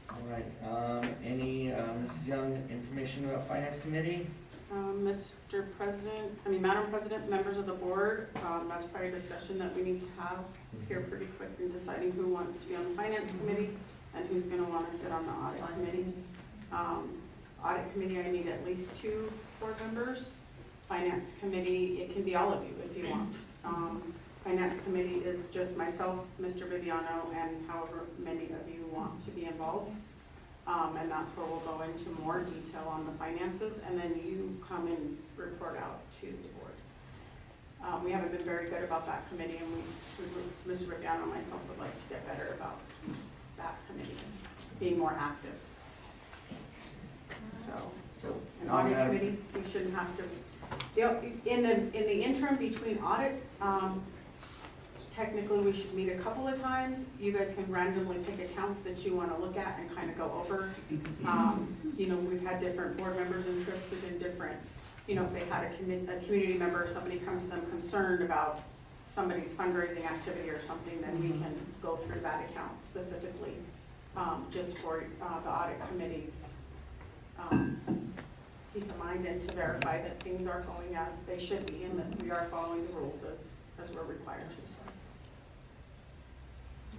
All right. Any, Mrs. Young, information about Finance Committee? Mr. President, Madam President, members of the board, that's probably a discussion that we need to have here pretty quick in deciding who wants to be on the Finance Committee and who's gonna wanna sit on the Audit Committee. Audit Committee, I need at least 2 board members. Finance Committee, it can be all of you if you want. Finance Committee is just myself, Mr. Viviano, and however many of you want to be involved. And that's where we'll go into more detail on the finances, and then you come and report out to the board. We haven't been very good about that committee, and Mr. Viviano and myself would like to get better about that committee, being more active. So, an audit committee, we shouldn't have to, in the interim between audits, technically, we should meet a couple of times. You guys can randomly pick accounts that you want to look at and kind of go over. You know, we've had different board members interested in different, you know, if they had a community member or somebody come to them concerned about somebody's fundraising activity or something, then we can go through that account specifically, just for the audit committee's peace of mind and to verify that things are going as they should be and that we are following the rules as we're required to.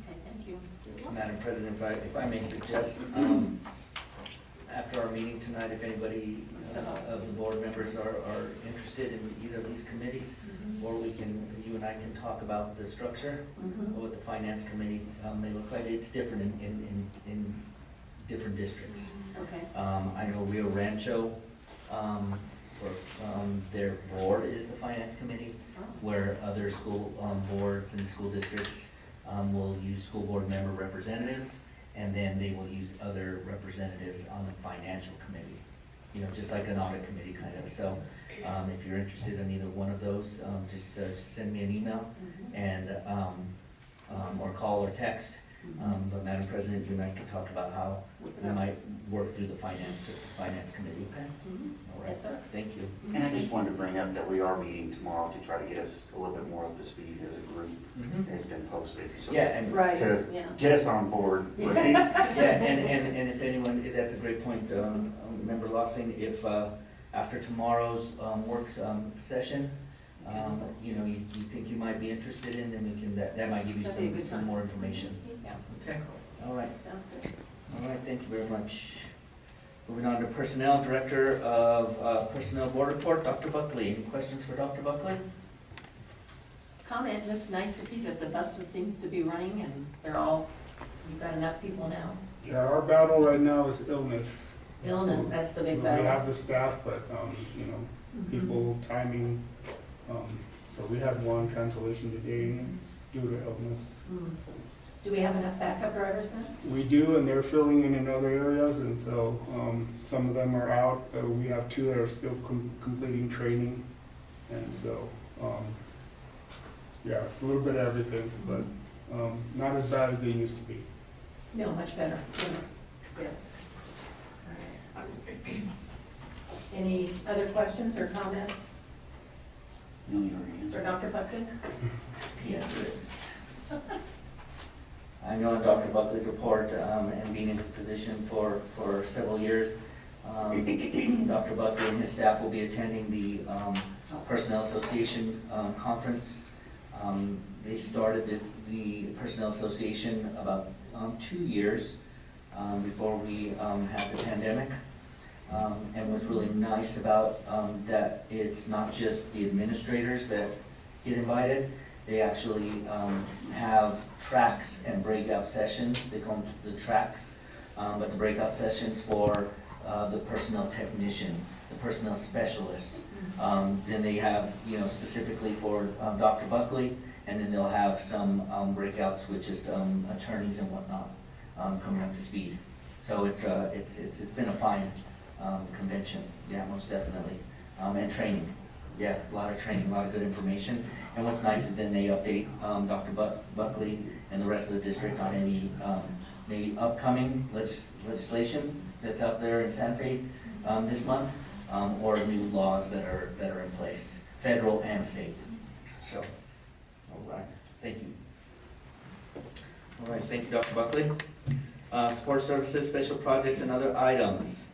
okay, thank you. Madam President, if I may suggest, after our meeting tonight, if anybody of the board members are interested in either of these committees, or you and I can talk about the structure of what the Finance Committee may look like. It's different in different districts. Okay. I know Rio Rancho, their board is the Finance Committee, where other school boards and school districts will use school board member representatives, and then they will use other representatives on the financial committee, you know, just like an audit committee kind of. So if you're interested in either one of those, just send me an email and or call or text. But Madam President, you and I can talk about how we might work through the finance committee, okay? All right. Yes, sir. Thank you. And I just wanted to bring up that we are meeting tomorrow to try to get us a little bit more up to speed as a group. It's been posted. So Yeah, and Right, to yeah. get us on board with these. yeah, and if anyone, that's a great point, Member Lossing, if after tomorrow's work session, you know, you think you might be interested in, then we can, that might give you That'd be a good some time. more information. Yeah. Okay, all right. Sounds good. All right, thank you very much. Moving on to Personnel, Director of Personnel Board Report, Dr. Buckley. Any questions for Dr. Buckley? Comment, just nice to see that the buses seems to be running and you've got enough people now. Yeah, our battle right now is illness. Illness, that's the big We battle. have the staff, but, you know, people, timing, so we had 1 cancellation today, and it's due to illness. Do we have enough backup drivers now? We do, and they're filling in other areas, and so some of them are out. We have 2 that are still completing training, and so, yeah, it's a little bit of everything, but not as bad as they used to be. No, much better. Yes. All right. Any other questions or comments for Dr. Buckley? Yeah. I know Dr. Buckley's report, and being in this position for several years, Dr. Buckley and his staff will be attending the Personnel Association conference. They started the Personnel Association about 2 years before we had the pandemic. And what's really nice about that, it's not just the administrators that get invited. They actually have tracks and breakout sessions. They call them the tracks, but the breakout sessions for the personnel technician, the personnel specialist. Then they have, you know, specifically for Dr. Buckley, and then they'll have some breakouts with just attorneys and whatnot coming up to speed. So it's been a fine convention. Yeah, most definitely. And training. Yeah, a lot of training, a lot of good information. And what's nice is then they update Dr. Buckley and the rest of the district on any maybe upcoming legislation that's out there in Santa Fe this month, or new laws that are in place, federal and state. So, all right, thank you. All right, thank you, Dr. Buckley. Support services, special projects, and other items.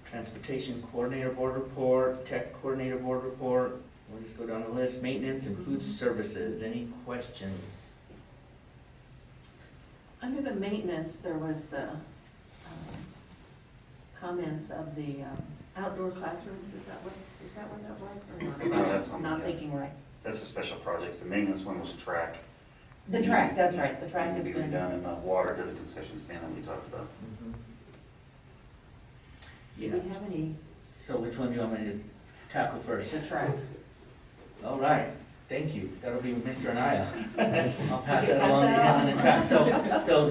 Transportation Coordinator Board Report, Tech Coordinator Board Report. We'll just go down the list. Maintenance and food services. Any questions? Under the maintenance, there was the comments of the outdoor classrooms. Is that what that was, or not? No, that's on Not the, thinking right. That's the special projects. The maintenance one was track. The track, that's right. The track has Needed to be been. done, and the water to the concession stand that we talked about. Do we have any? So which one do you want me to tackle first? The track. All right, thank you. That'll be Mr. Anaya. I'll pass that Pass along to him that on the track. So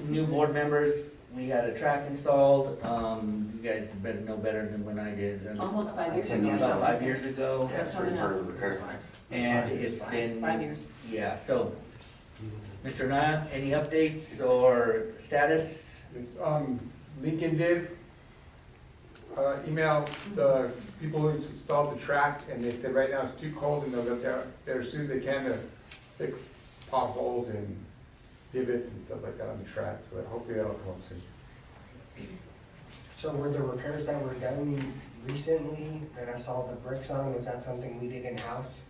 new board members, we had a track installed. You guys better know better than when I did. Almost 5 years 10 years ago. ago. About 5 years ago. Yeah, it's pretty part of the repair. And it's been. 5 years. Yeah, so, Mr. Anaya, any updates or status? This, Lincoln did email the people who installed the track, and they said right now it's too cold, and they'll get there as soon as they can to fix potholes and divots and stuff like that on the track, so hopefully that'll come up soon. So were the repairs that were done recently that I saw the bricks on, was that something we did in-house?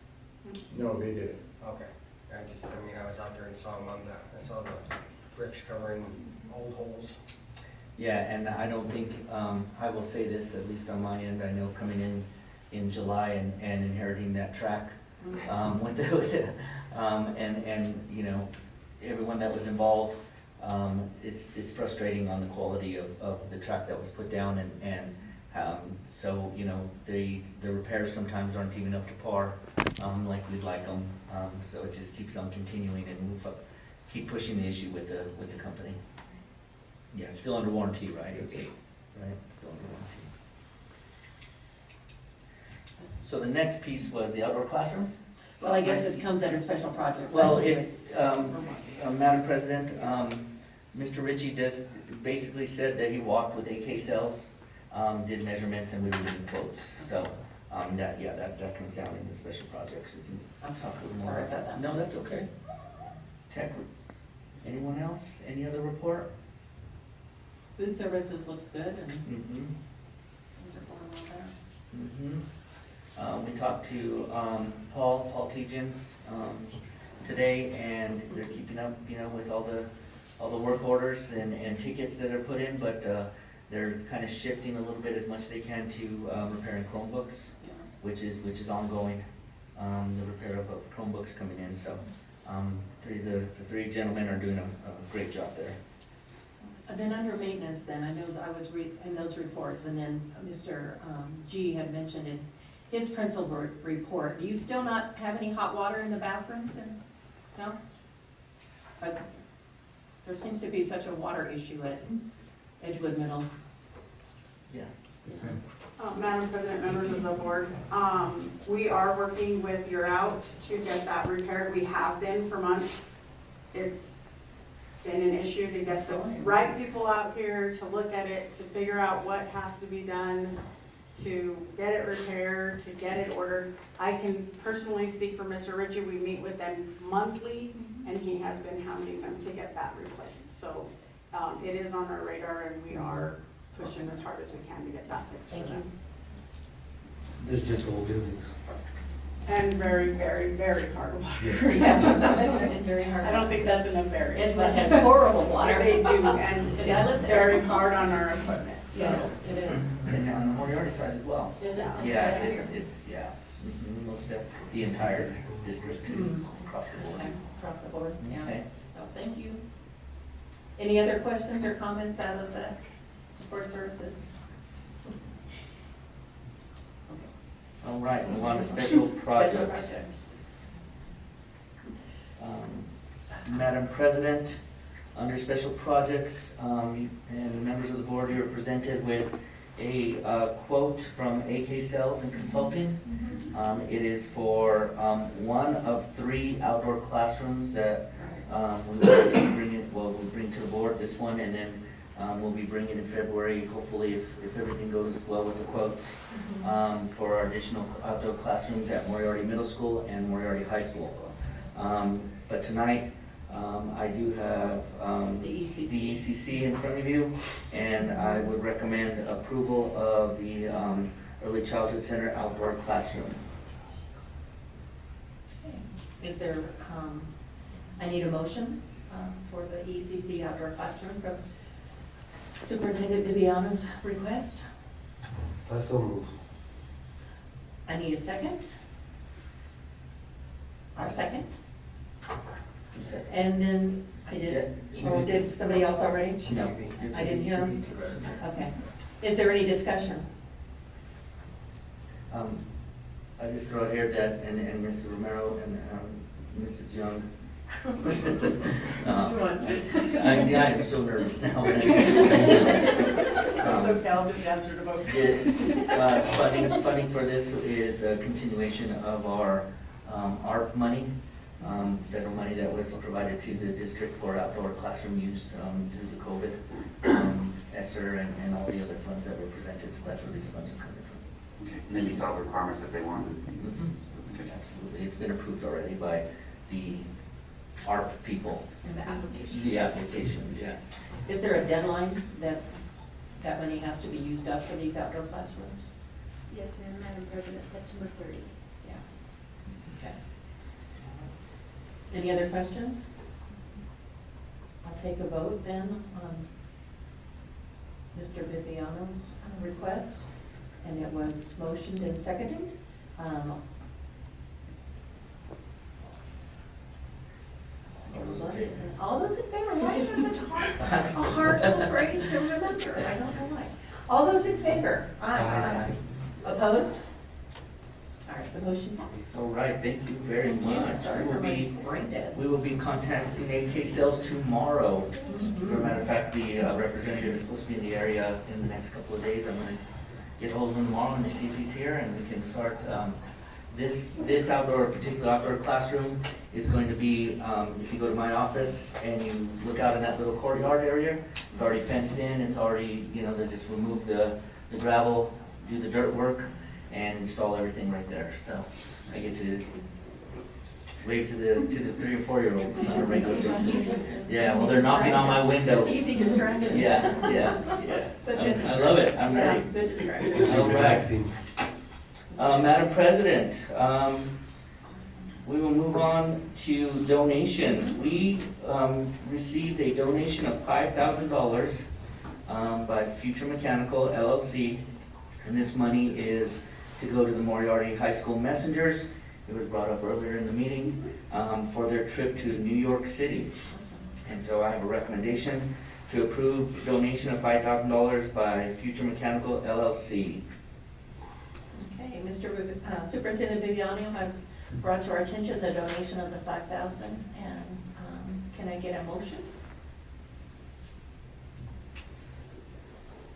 No, they did it. Okay. I was out there and saw them I saw the bricks covering old holes. Yeah, and I don't think, I will say this, at least on my end, I know coming in July and inheriting that track, and you know, everyone that was involved, it's frustrating on the quality of the track that was put down, and so, you know, the repairs sometimes aren't even up to par, like we'd like them, so it just keeps on continuing and keep pushing the issue with the company. Yeah, it's still under warranty, right? Okay. Right, still under warranty. So the next piece was the outdoor classrooms? Well, I guess it comes under special projects. Well, Madam President, Mr. Ritchie basically said that he walked with AK cells, did measurements, and we were getting quotes. So, that comes down into special projects. We can talk a little more about that. No, that's okay. Tech, anyone else? Any other report? Food services looks good, and Mm-hmm. things are going well there. Mm-hmm. We talked to Paul Tegens today, and they're keeping up, you know, with all the work orders and tickets that are put in, but they're kind of shifting a little bit as much as they can to repairing Chromebooks, which is ongoing. The repair of Chromebooks coming in, so the three gentlemen are doing a great job there. And then under maintenance, then, I know that I was in those reports, and then Mr. G had mentioned in his principal report, do you still not have any hot water in the bathrooms? No? But there seems to be such a water issue at Edgewood Middle. Yeah. Madam President, members of the board, we are working with You're Out to get that repaired. We have been for months. It's been an issue to get the right people out here to look at it, to figure out what has to be done, to get it repaired, to get it ordered. I can personally speak for Mr. Ritchie. We meet with them monthly, and he has been hounding them to get that replaced. So it is on our radar, and we are pushing as hard as we can to get that fixed. Thank you. This is just old business. And very, very, very hard water. Yeah, very hard. I don't think that's enough very. Edgewood has horrible water. They do, and Because I it's live there. very hard on our equipment. Yeah, it is. And on the Moriarty side as well. Is it? Yeah, it's most of the entire district across the board. Okay, across the board, yeah. Okay. So, thank you. Any other questions or comments out of the support services? All right, move on to special projects. Special projects. Madam President, under special projects, and members of the board, you are presented with a quote from AK Sales and Consulting. It is for one of 3 outdoor classrooms that we will bring to the board, this one, and then we'll be bringing in February, hopefully, if everything goes well with the quotes, for our additional outdoor classrooms at Moriarty Middle School and Moriarty High School. But tonight, I do have the ECC in front of you, and I would recommend approval of the Early Childhood Center outdoor classroom. Is there, I need a motion for the ECC outdoor classroom from Superintendent Viviano's request. I so move. I need a second. A second. And then I did, or did somebody else already? No. I didn't hear him? Okay. Is there any discussion? I just throw out here that, and Mrs. Romero and Mrs. Young. I'm so nervous now. Okay, I'll just answer the vote. Funding for this is a continuation of our ARP money, federal money that was provided to the district for outdoor classroom use through the COVID, ESSER, and all the other funds that were presented, so that's where these funds are coming from. Okay, and they meet all the requirements that they wanted. Okay. Absolutely, it's been approved already by the ARP people. And the application? The applications, yeah. Is there a deadline that that money has to be used up for these outdoor classrooms? Yes, ma'am, Madam President, September 30. Yeah. Okay. Any other questions? I'll take a vote then on Mr. Viviano's request, and it was motioned and seconded. All those in favor, why is that such a hard little phrase to remember? I don't know why. All those in favor? Aye. Opposed? All right, the motion passed. All right, thank you very much. Sorry for my brain dead. We will be contacting AK Sales tomorrow. As a matter of fact, the representative is supposed to be in the area in the next couple of days. I'm going to get hold of him tomorrow and see if he's here, and we can start. This particular outdoor classroom is going to be, if you go to my office and you look out in that little courtyard area, it's already fenced in, it's already, they just remove the gravel, do the dirt work, and install everything right there. So I get to wave to the 3 or 4-year-olds on a regular basis. Yeah, well, they're knocking on my window. Easy distraction. Yeah. I love it, I'm ready. Good distraction. All right. Madam President, we will move on to donations. We received a donation of $5,000 by Future Mechanical LLC, and this money is to go to the Moriarty High School Messengers. It was brought up earlier in the meeting for their trip to New York City. And so I have a recommendation to approve donation of $5,000 by Future Mechanical LLC. Okay, Superintendent Viviano has brought to our attention the donation of the $5,000, and can I get a motion?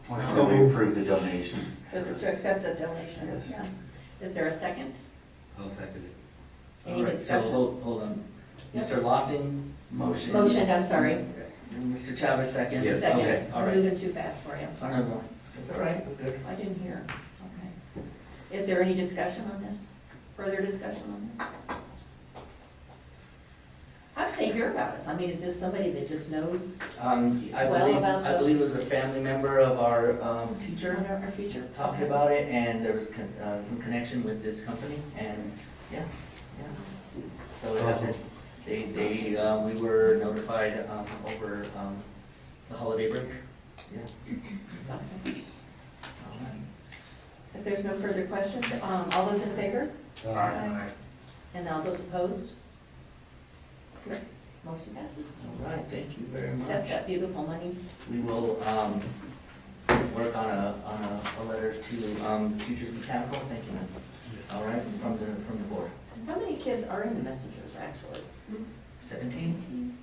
So we approve the donation. So to accept the donation? Yes. Yeah. Is there a second? I'll second it. Any All right, discussion? So hold on. Mr. Lawson, motion. Motion, I'm sorry. And Mr. Chavez, second? Yes. Second. Okay, all I'm right. moving too fast for you, I'm sorry. No, it's all right, we're good. I didn't hear. Okay. Is there any discussion on this? Further discussion on this? How did they hear about us? I mean, is this somebody that just knows I about believe it was a family member of our teacher our future? talking about it, and there was some connection with this company, and yeah. So it happened. We were notified over the holiday break. Yeah. That's awesome. All right. If there's no further questions, all those in favor? Aye. And all those opposed? Good. Motion passes. All right, thank you very Accept much. that beautiful money. We will work on a letter to Futures Mechanical, thank you, ma'am. All right, from the board. How many kids are in the messengers, actually? 17? 17.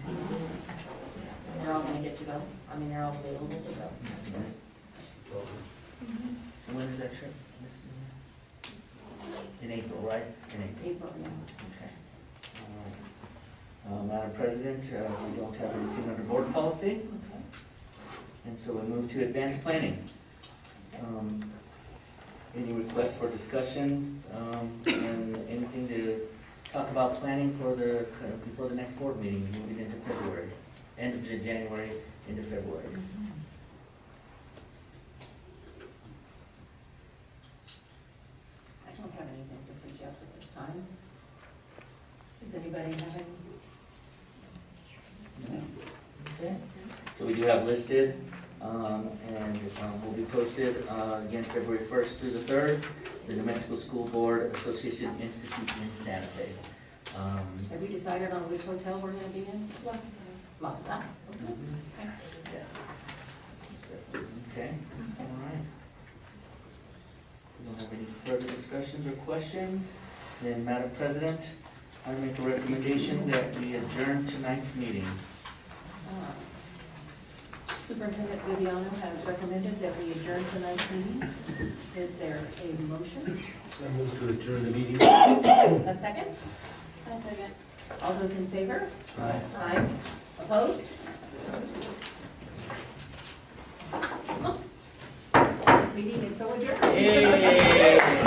And they're all gonna get to go? I mean, they're all available to go? It's awesome. is that trip? In April, right? In April. April, yeah. Okay. All right. Madam President, we don't have anything under board policy, Okay. and so we move to advanced planning. Any requests for discussion, and anything to talk about planning for before the next board meeting, moving into February, end of January into February? I don't have anything to suggest at this time. Does anybody have any? No? Okay. So we do have listed, and will be posted, again, February 1st through the 3rd, the New Mexico School Board Association Institute in Santa Fe. Have we decided on which hotel we're gonna be in? La Salle. Okay. Yeah. Okay, all right. We don't have any further discussions or questions. Then, Madam President, I make a recommendation that we adjourn tonight's meeting. Superintendent Viviano has recommended that we adjourn tonight's meeting. Is there a motion? I move to adjourn the meeting. A second? A second. All those in favor? Aye. Aye. Opposed? This meeting is so adjourned. Yay!